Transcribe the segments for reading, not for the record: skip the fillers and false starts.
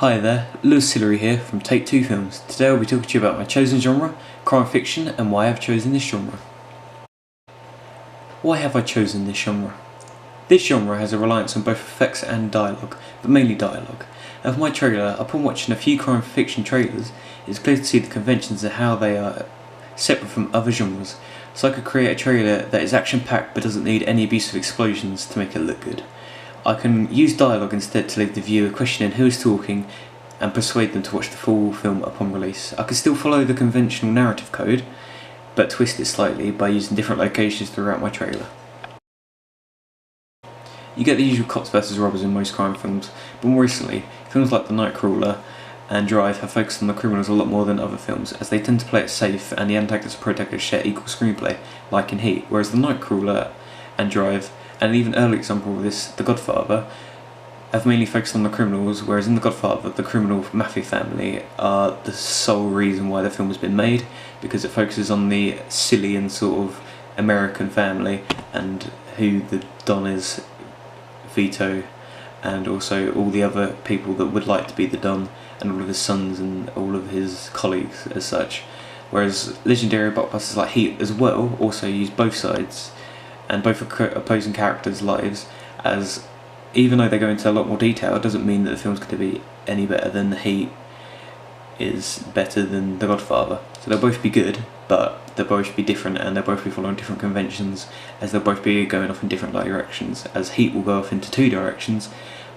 Hi there, Lewis Hillary here from TakeTwoFilms. Today I'll be talking to you about my chosen genre, crime fiction, and why I've chosen this genre. Why have I chosen this genre? This genre has a reliance on both effects and dialogue, but mainly dialogue. And for my trailer, upon watching a few crime fiction trailers, it's clear to see the conventions of how they are separate from other genres, so I could create a trailer that is action-packed but doesn't need any abusive explosions to make it look good. I can use dialogue instead to leave the viewer questioning who is talking and persuade them to watch the full film upon release. I can still follow the conventional narrative code, but twist it slightly by using different locations throughout my trailer. You get the usual cops versus robbers in most crime films, but more recently, films like The Nightcrawler and Drive have focused on the criminals a lot more than other films, as they tend to play it safe and the antagonist and protagonist share equal screenplay, like in Heat, whereas The Nightcrawler and Drive, and an even earlier example of this, The Godfather, have mainly focused on the criminals, whereas in The Godfather, the criminal mafia family are the sole reason why the film has been made, because it focuses on the silly and sort of American family and who the Don is, Vito, and also all the other people that would like to be the Don, and all of his sons and all of his colleagues as such. Whereas legendary blockbusters like Heat as well also use both sides and both opposing characters' lives, as even though they go into a lot more detail, it doesn't mean that the film's going to be any better than Heat is better than The Godfather. So they'll both be good, but they'll both be different, and they'll both be following different conventions, as they'll both be going off in different directions, as Heat will go off into two directions,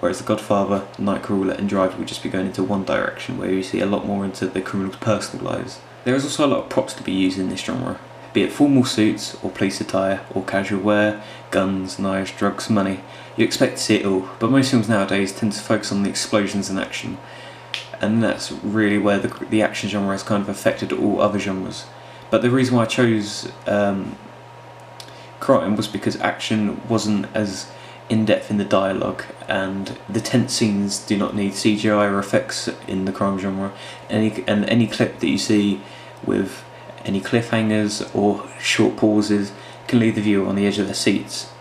whereas The Godfather, Nightcrawler and Drive will just be going into one direction, where you see a lot more into the criminals' personal lives. There is also a lot of props to be used in this genre, be it formal suits, or police attire, or casual wear, guns, knives, drugs, money. You expect to see it all, but most films nowadays tend to focus on the explosions and action, and that's really where the action genre has kind of affected all other genres. But the reason why I chose crime was because action wasn't as in-depth in the dialogue, and the tense scenes do not need CGI or effects in the crime genre, and any clip that you see with any cliffhangers or short pauses can leave the viewer on the edge of their seats.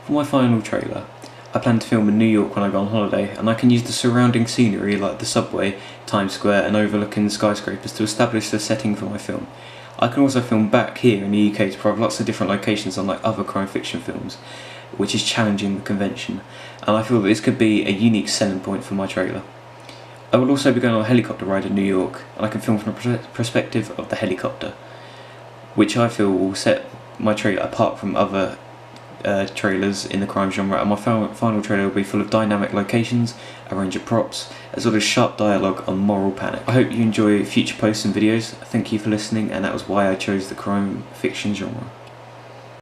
For my final trailer, I plan to film in New York when I go on holiday, and I can use the surrounding scenery like the subway, Times Square and overlooking skyscrapers to establish the setting for my film. I can also film back here in the UK to provide lots of different locations unlike other crime fiction films, which is challenging the convention, and I feel that this could be a unique selling point for my trailer. I will also be going on a helicopter ride in New York, and I can film from the perspective of the helicopter, which I feel will set my trailer apart from other trailers in the crime genre, and my final trailer will be full of dynamic locations, a range of props, as well as sharp dialogue on moral panic. I hope you enjoy future posts and videos. Thank you for listening, and that was why I chose the crime fiction genre.